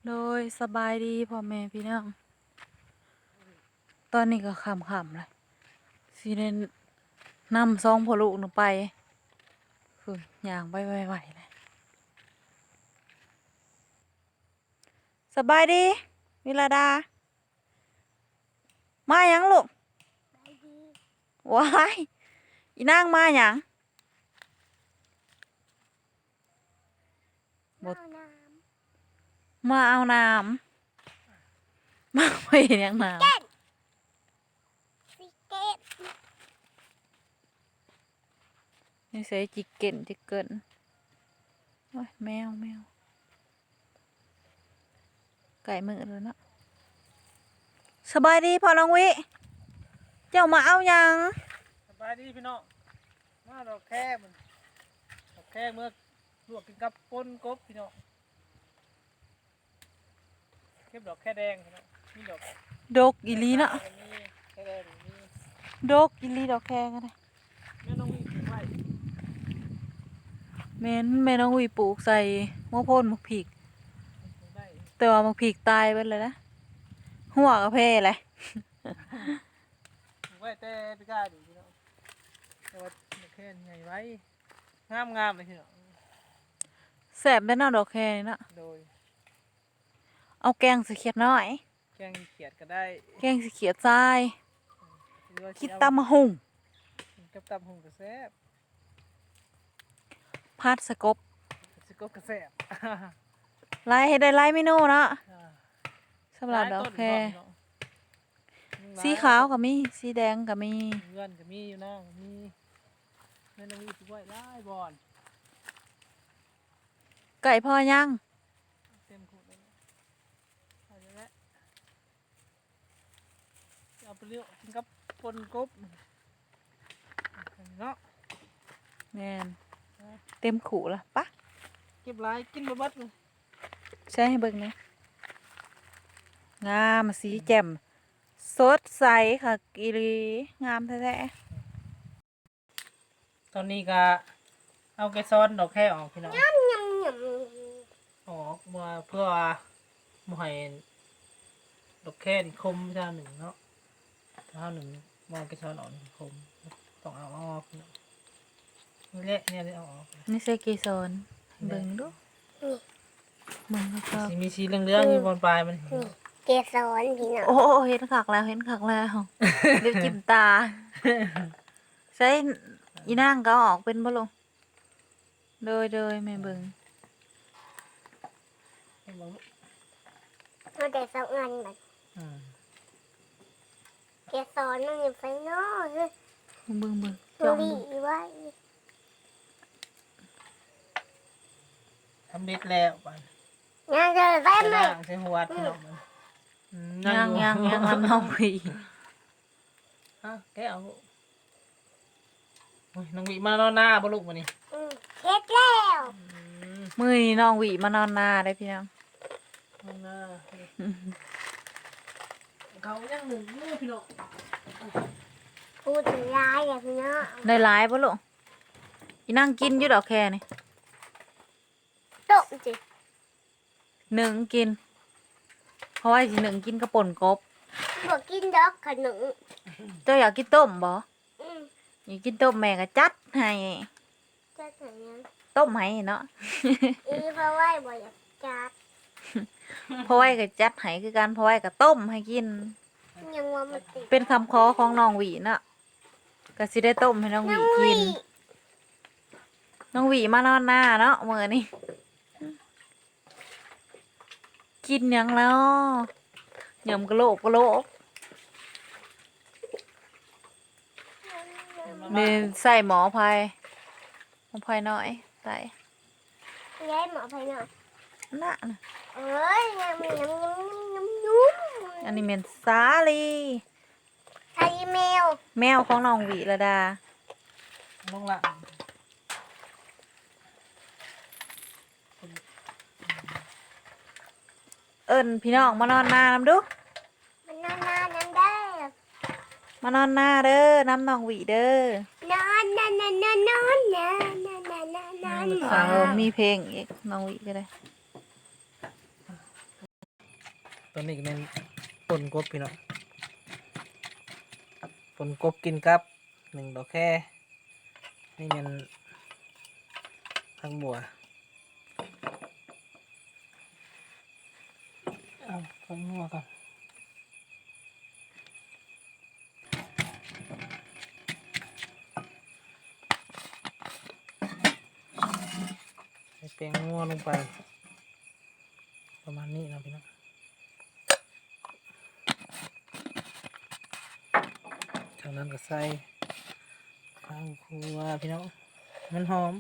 โดยสบายดีพ่อแม่พี่น้องตอนนี้ก็ค่ำๆเลยสิได้นำซองพ่อลูกหนูไปฝึกย่างไปไหวๆเลยสบายดีวิลาดามาหยังลูกว้ายอีนางมาหยังบดมาเอาน้ำมาไปเห็นหยังน้ำนี่ใส่จิกเกินโอ้ยแมวไก่มือเลยเนาะสบายดีพ่อน้องวิเจ้ามาเอาหยัง สบายดีพี่น้องมาดอกแค่มันดอกแค่เมื่อลวกกินกับปนกบพี่น้องเก็บดอกแค่แดงพี่น้องมีดอก ดกอีหลีเนาะ มีแค่แดงมี ดกอีหลีดอกแคก็ได้ แม่น้องมีปลูกไว้ แม่น้องวีปลูกใส่มะพร้าวมะพริก ปลูกได้ แต่ว่ามะพริกตายไปเลยนะหัวกระเพาะเลย ปลูกไว้แต่ไปกล้าดูพี่น้องแต่ว่าดอกแค่ใหญ่ไว้งามเลยพี่น้อง แสบได้เนาะดอกแคนี่เนาะ โดย เอาแกงสีเขียดน้อย แกงเขียดก็ได้ แกงสีเขียดทราย หรือว่า คิดตำมะหุง กับตำหุงกระแซบ พัดสกบ สกบกระแซบ ไล่ให้ได้ไล่เมนูเนาะ อ่า สำหรับดอกแค หลายต้นพี่น้อง สีขาวก็มีสีแดงก็มี เงินก็มีอยู่นะมีแม่น้องมีปลูกไว้หลายบอน ไก่พ่อย่าง เต็มขวดเลยเอาเลยแหละเอาไปเลี้ยวกินกับปนกบเนาะ แม่นเต็มขู่ละปะ เก็บหลายกินบะบัดเลย ใช้ให้เบิ่งหนะงามสีแจ่มสดใสค่ะอีหลีงามแท้ๆ ตอนนี้ก็เอาแกซ้อนดอกแค่ออกพี่น้องออกมาเพื่อมาให้ดอกแค่นี่คมเจ้าหนึ่งเนาะเจ้าหนึ่งมองแกซ้อนออกนี่คมต้องเอาออกพี่น้องนี่แหละเนี่ยได้เอาออก นี่ใส่เกสรเบิ่งดูเบิ่งแล้วก็ สีมีสีเหลืองๆอยู่บนปลายมัน เกสรพี่น้อง โอ้เห็นคักแล้วเห็นคักแล้วเดี๋ยวจิ้มตาใส่อีนางก็เอาออกเป็นบ่ลงโดยแม่เบิ่ง มาแต่สองอันแบบ อืม เกสรมันอยู่ไฟนอกเลย เบิ่ง ดู จ้อง ดี เบิ่ง ไว้ ทำเด็ดแล้วไป งานจะได้ ใส่ ไหม ล่างใส่หัวพี่น้องมันยังน้องวี ฮะแกเอาโอ้ยน้องวิมานอนหน้าบ่ลูกมานี่ เฮ็ดแล้ว มื้อนี้น้องวีมานอนนาได้พี่น้อง นอนหน้าเขายังหนึ่งมือพี่น้อง พูดถึงยายอะพี่น้อง ได้หลายบ่ลูกอีนางกินอยู่ดอกแค่นี่ ตกจิ หนึ่งกิน เพราะว่าสิหนึ่งกินกระป่นกบ บอกกินดอกขนม เจ้าอยากกินต้มบ่ อืม อยากกินต้มแม่ก็จัดให้ จะถึงยัง ต้มให้เนาะ เพราะว่าบ่อยากจัด เพราะว่าก็จัดให้คือกันเพราะว่าก็ต้มให้กิน ยังว่ามันติด เป็นคำขอของน้องหวีเนาะก็สิได้ต้มให้น้องหวีกิน น้องหวีมานอนหน้าเนาะมื้อนี้กินหยังแล้วยำกะโหลกนี่ใส่หมอภัยน้อยใส่ ยายหมอไปหน่อย น่ะ เอ้ยยังมีน้ำ อันนี้เป็นสาลี ไทยแมว แมวของน้องหวีระดา ลงละ เอิ้นพี่น้องมานอนหน้านำดู มันนานๆนั้นได้ มานอนหน้าเด้อน้ำน้องหวีเด้อน อนนอนนอนนอนนอนนอนนอนนอนนอนนอน ฟังมีเพลงอีกน้องหวีก็ได้ ตัวนี้ก็เป็นปนกบพี่น้องปนกบกินกับ1 ดอกแค่นี่มันผักบัวเอาผักบัวก่อนใส่แป้งนัวลงไปประมาณนี้นะพี่น้องจากนั้นก็ใส่ข้าวคั่วพี่น้องมันหอม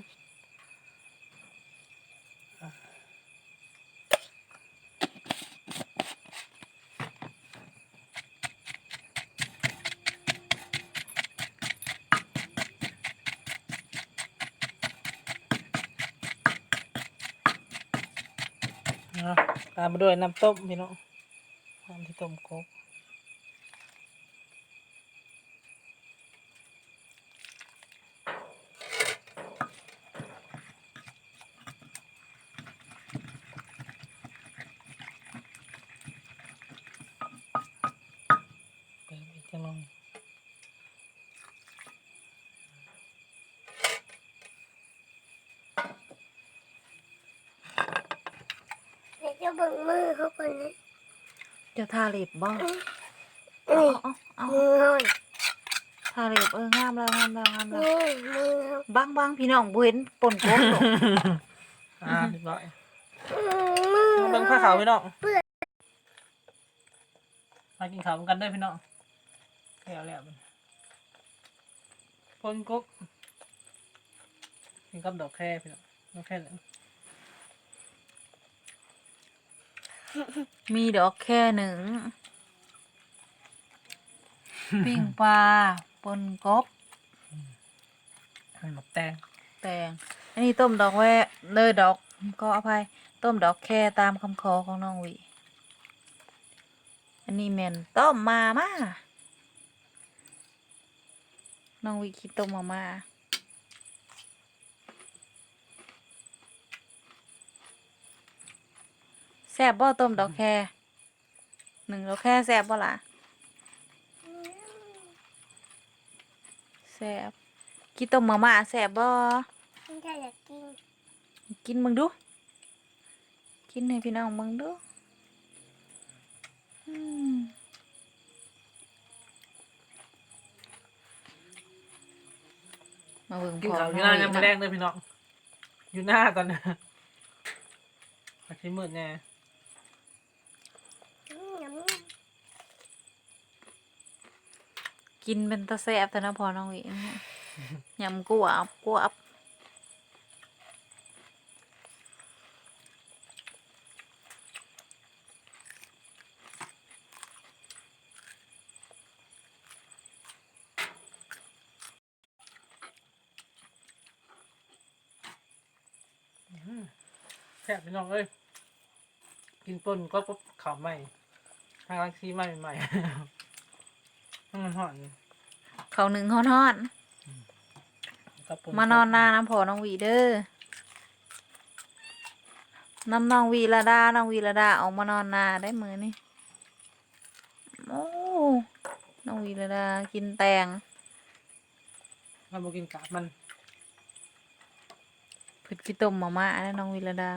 นะตามมาด้วยน้ำต้มพี่น้องน้ำที่ต้มกบไปอีกจังหน่อย เดี๋ยวจะเบิ่งมือเขาคนนี้ จะทาเล็บบ่ นี่ เอา มือเขา ทาเล็บงามแล้วงามแล้วงามแล้ว นี่มือเขา บางพี่น้องบ่เห็นปนกบหรอก เรียบร้อย มือ มาเบิ่งผ้าขาวพี่น้องมากินข้าวกันเด้อพี่น้องแล้วมันปนกบกินกับดอกแค่พี่น้องดอกแค่เหลือง มีดอกแค่หนึ่งปิ้งปลาปนกบ หมักแตง แตงอันนี้ต้มดอกแวเลยดอกก็อภัยต้มดอกแค่ตามคำขอของน้องหวีอันนี้แม่นต้มมาม่าน้องหวีคิดต้มมาม่าแซ่บบ่ต้มดอกแค่1 ดอกแค่แซ่บบ่ล่ะแซ่บคิดต้มมาม่าแซ่บบ่ ไม่ได้อยากกิน กินมึงดู กินให้พี่น้องมึงดูอืมมาเบิ่ง กิน พอ ข้าวอยู่หน้ายังไม่แรงเด้อพี่น้องอยู่หน้าตอนนี้อาทิตย์มืดแน่ น้ำ กินเป็นตาแซ่บแต่นะพอน้องวิยำกวบกวบแซ่บพี่น้องเอ้ยกินปนก็ข้าวใหม่ทางร้านซีใหม่ใหม่มันหอน เขาวหนึ่งฮ้อน กับป ๆมานอนหน้าน้ำพอน้องวีเด้อน้ำน้องวีระดาน้องวีระดาออกมานอนหน้าได้มือนี่โอ้น้องวีระดากินแตง มันบ่กินกาบมัน เพิ่นกินต้มมาม่าแล้วน้องวีระดา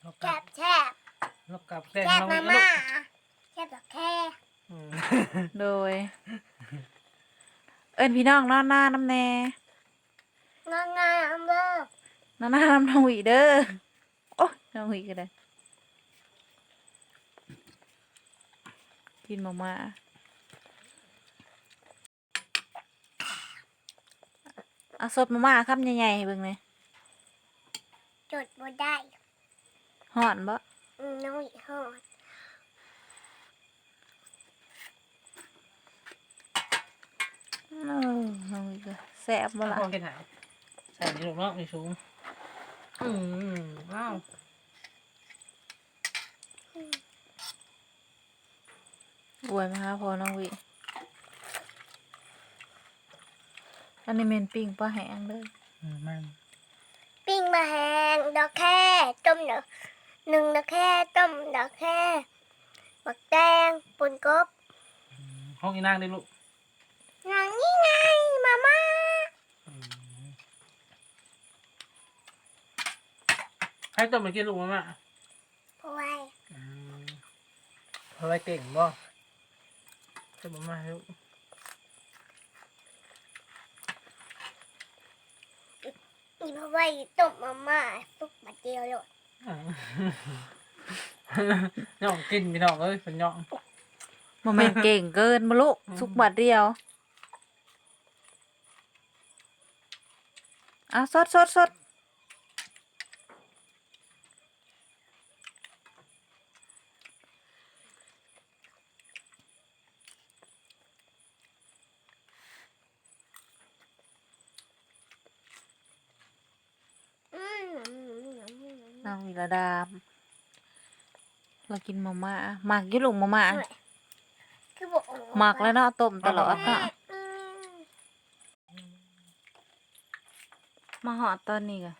แล้ว แค กับบ แคบ แล้วกับแซ่บ แคบ น้อง มา ลู ม่าก แคบแบบแค่ อืม โดย เอิ้นพี่น้องนอนหน้าน้ำแน่ นอนงานอัมเบอร์ นอนหน้าน้ำน้องวีเด้อโอ้ยน้องวีก็ได้กินมาม่าเอาสดมาม่าคำใหญ่ๆให้เบิ่งหน่อย จดบ่ได้ ฮ้อนบ่ น้อยหอด เออน้องวีก็แซ่บบ่ล่ะ พอกินหายใส่ในลูกเนาะในสูงว้าว อวยมาหาพอน้องวี อันนี้เมนปิ้งปลาแห้งเลย แม่น ปิ้งมาแห้งดอกแค่ต้มดอกหนึ่งดอกแค่ต้มดอกแค่บักแดงปนกบ ห้องอีนางได้ลูก นางนี่ไงมาม่า ให้ต้มมากินลูกมาม่า เพราะว่า เพราะว่าเก่งบ่ต้มมาม่าให้ลูก อีเพราะว่าต้มมาม่าซุปมาเดียวเลย น้องกินพี่น้องเอ้ยเป็นน้อง บ่แม่นเก่งเกินบ่ลูกสุกบาทเดียวอ่ะสดน้องวิรดาเรากินมาม่าหมักอยู่ลูกมาม่า คือบอก หมักแล้วเนาะต้มตลอดเนาะมาหอดตอนนี้ก็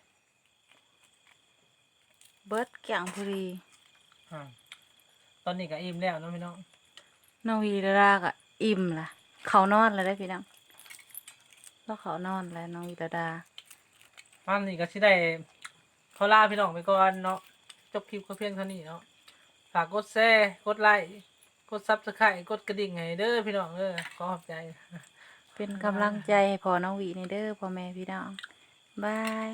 เบิดแกงพอดี ตอนนี้ก็อิ่มแล้วเนาะพี่น้อง น้องวีรดาก็อิ่มล่ะเขานอนแล้วได้อพี่น้องแล้วเขานอนแล้วน้องวีรดา วันนี้ก็สิได้ขอลาพี่น้องไปก่อนเนาะจบคลิปก็เพียงเท่านี้เนาะฝากกดแชร์กดไลค์กด Subscribe กดกระดิ่งให้เด้อพี่น้องขอขอบใจ เป็นกำลังใจให้พอน้องวีในเด้อพ่อแม่พี่น้องบาย